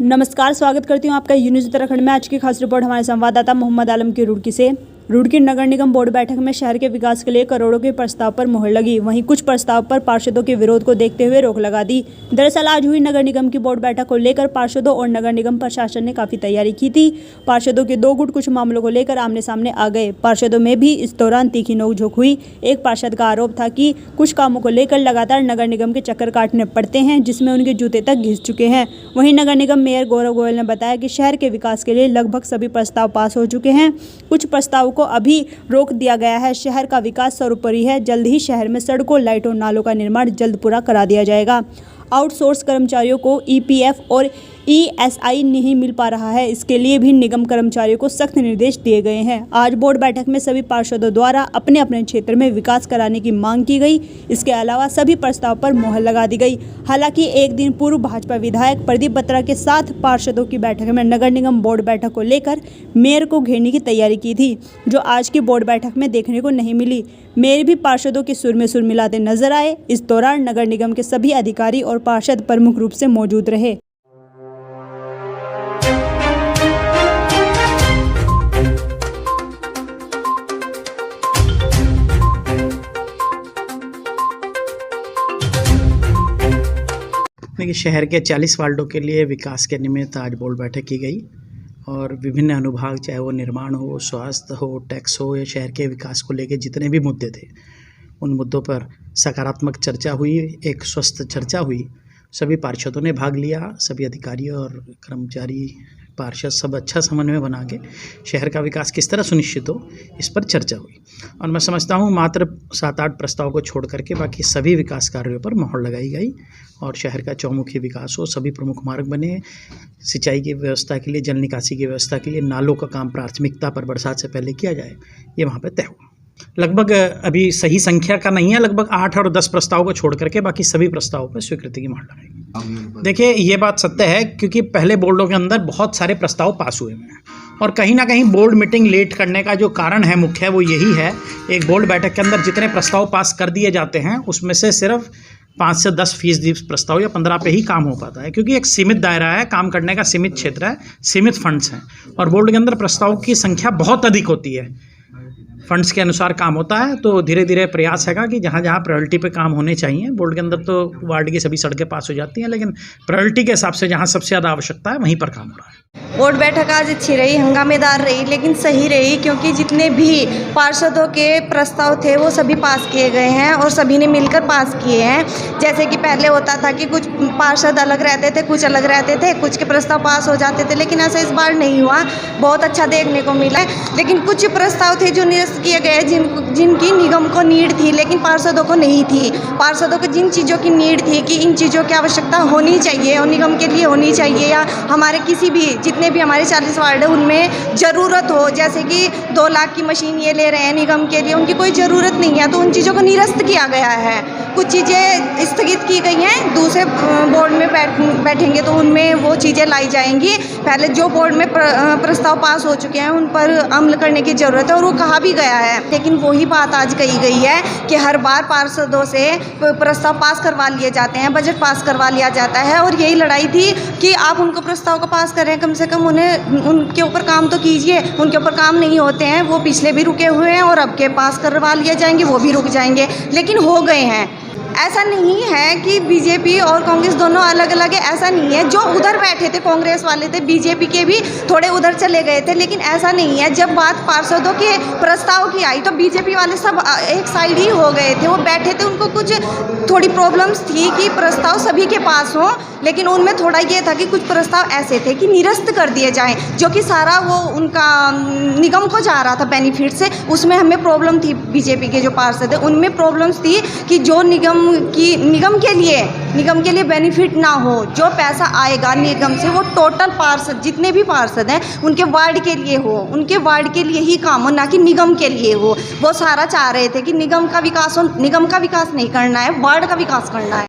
नमस्कार, स्वागत करती हूँ आपका न्यूज़ उत्तराखंड में। आज की खास रिपोर्ट हमारे संवाददाता मोहम्मद आलम की रुड़की से। रुड़की नगर निगम बोर्ड बैठक में शहर के विकास के लिए करोड़ों के प्रस्ताव पर मुहर लगी। वहीं कुछ प्रस्ताव पर पार्षदों के विरोध को देखते हुए रोक लगा दी। दरअसल आज हुई नगर निगम की बोर्ड बैठक को लेकर पार्षदों और नगर निगम प्रशासन ने काफी तैयारी की थी। पार्षदों के दो गुट कुछ मामलों को लेकर आमने सामने आ गए। पार्षदों में भी इस दौरान तीखी नोकझोंक हुई। एक पार्षद का आरोप था कि कुछ कामों को लेकर लगातार नगर निगम के चक्कर काटने पड़ते हैं, जिसमें उनके जूते तक घिस चुके हैं। वहीं नगर निगम मेयर गौरव गोयल ने बताया कि शहर के विकास के लिए लगभग सभी प्रस्ताव पास हो चुके हैं। कुछ प्रस्तावों को अभी रोक दिया गया है। शहर का विकास सर्वोपरि है। जल्द ही शहर में सड़कों, लाइटों, नालों का निर्माण जल्द पूरा करा दिया जाएगा। आउटसोर्स कर्मचारियों को ईपीएफ और ईएसआई नहीं मिल पा रहा है, इसके लिए भी निगम कर्मचारियों को सख्त निर्देश दिए गए हैं। आज बोर्ड बैठक में सभी पार्षदों द्वारा अपने अपने क्षेत्र में विकास कराने की मांग की गई। इसके अलावा सभी प्रस्ताव पर मुहर लगा दी गई। हालांकि एक दिन पूर्व भाजपा विधायक प्रदीप बत्रा के साथ पार्षदों की बैठक में नगर निगम बोर्ड बैठक को लेकर मेयर को घेरने की तैयारी की थी, जो आज की बोर्ड बैठक में देखने को नहीं मिली। मेयर भी पार्षदों के सुर में सुर मिलाते नजर आए। इस दौरान नगर निगम के सभी अधिकारी और पार्षद प्रमुख रूप से मौजूद रहे। देखिए, शहर के 40 वार्डों के लिए विकास के निमित्त आज बोर्ड बैठक की गई और विभिन्न अनुभाग, चाहे वो निर्माण हो, स्वास्थ्य हो, टैक्स हो या शहर के विकास को लेकर जितने भी मुद्दे थे, उन मुद्दों पर सकारात्मक चर्चा हुई, एक स्वस्थ चर्चा हुई। सभी पार्षदों ने भाग लिया। सभी अधिकारी और कर्मचारी, पार्षद सब अच्छा समन्वय बना के शहर का विकास किस तरह सुनिश्चित हो, इस पर चर्चा हुई। और मैं समझता हूँ मात्र 7-8 प्रस्ताव को छोड़ करके बाकी सभी विकास कार्यों पर मोहर लगाई गई और शहर का चौमुखी विकास हो, सभी प्रमुख मार्ग बने, सिंचाई की व्यवस्था के लिए, जल निकासी की व्यवस्था के लिए, नालों का काम प्राथमिकता पर बरसात से पहले किया जाए, ये वहाँ पर तय हुआ। लगभग अभी सही संख्या का नहीं है, लगभग 8 और 10 प्रस्ताव को छोड़ करके बाकी सभी प्रस्तावों पर स्वीकृति की मोहर लगाई। देखिए, ये बात सत्य है क्योंकि पहले बोर्डों के अंदर बहुत सारे प्रस्ताव पास हुए हैं और कहीं ना कहीं बोर्ड मीटिंग लेट करने का जो कारण है मुख्य, वो यही है। एक बोर्ड बैठक के अंदर जितने प्रस्ताव पास कर दिए जाते हैं उसमें से सिर्फ 5 से 10% प्रस्ताव या 15 पे ही काम हो पाता है, क्योंकि एक सीमित दायरा है, काम करने का सीमित क्षेत्र है, सीमित फंड्स हैं और बोर्ड के अंदर प्रस्ताव की संख्या बहुत अधिक होती है। फंड्स के अनुसार काम होता है, तो धीरे धीरे प्रयास हैगा कि जहाँ जहाँ प्रायोरिटी पे काम होने चाहिए, बोर्ड के अंदर तो वार्ड की सभी सड़कें पास हो जाती हैं, लेकिन प्रायोरिटी के हिसाब से जहाँ सबसे ज़्यादा आवश्यकता है वहीं पर काम हो रहा है। बोर्ड बैठक आज अच्छी रही, हंगामेदार रही, लेकिन सही रही, क्योंकि जितने भी पार्षदों के प्रस्ताव थे वो सभी पास किए गए हैं और सभी ने मिलकर पास किए हैं। जैसे कि पहले होता था कि कुछ पार्षद अलग रहते थे, कुछ अलग रहते थे, कुछ के प्रस्ताव पास हो जाते थे, लेकिन ऐसा इस बार नहीं हुआ। बहुत अच्छा देखने को मिला। लेकिन कुछ प्रस्ताव थे जो निरस्त किए गए, जिनकी निगम को नीड थी लेकिन पार्षदों को नहीं थी। पार्षदों को जिन चीज़ों की नीड थी कि इन चीज़ों की आवश्यकता होनी चाहिए और निगम के लिए होनी चाहिए, या हमारे किसी भी जितने भी हमारे 40 वार्ड है उनमें ज़रूरत हो, जैसे कि 2 लाख की मशीन ये ले रहे हैं निगम के लिए, उनकी कोई ज़रूरत नहीं है, तो उन चीज़ों को निरस्त किया गया है। कुछ चीज़ें स्थगित की गई हैं, दूसरे बोर्ड में बैठेंगे तो उनमें वो चीज़ें लाई जाएंगी। पहले जो बोर्ड में प्रस्ताव पास हो चुके हैं उन पर अमल करने की ज़रूरत है और वो कहा भी गया है। लेकिन वही बात आज कही गई है कि हर बार पार्षदों से प्रस्ताव पास करवा लिए जाते हैं, बजट पास करवा लिया जाता है और यही लड़ाई थी कि आप उनको प्रस्ताव को पास करें, कम से कम उनके ऊपर काम तो कीजिए। उनके ऊपर काम नहीं होते हैं, वो पिछले भी रुके हुए हैं और अब के पास करवा लिए जाएंगे, वो भी रुक जाएंगे, लेकिन हो गए हैं। ऐसा नहीं है कि बीजेपी और कांग्रेस दोनों अलग अलग है, ऐसा नहीं है। जो उधर बैठे थे कांग्रेस वाले थे, बीजेपी के भी थोड़े उधर चले गए थे, लेकिन ऐसा नहीं है। जब बात पार्षदों के प्रस्ताव की आई तो बीजेपी वाले सब एक साइड ही हो गए थे। वो बैठे थे, उनको कुछ थोड़ी प्रॉब्लम्स थी कि प्रस्ताव सभी के पास हो, लेकिन उनमें थोड़ा ये था कि कुछ प्रस्ताव ऐसे थे कि निरस्त कर दिए जाएं, जो कि सारा वो उनका निगम को जा रहा था बेनिफिट से। उसमें हमें प्रॉब्लम थी, बीजेपी के जो पार्षद है उनमें प्रॉब्लम्स थी कि जो निगम के लिए बेनिफिट ना हो, जो पैसा आएगा निगम से वो टोटल पार्षद, जितने भी पार्षद हैं उनके वार्ड के लिए हो, उनके वार्ड के लिए ही काम हो, ना कि निगम के लिए हो। वो सारा चाह रहे थे कि निगम का विकास हो। निगम का विकास नहीं करना है, वार्ड का विकास करना है।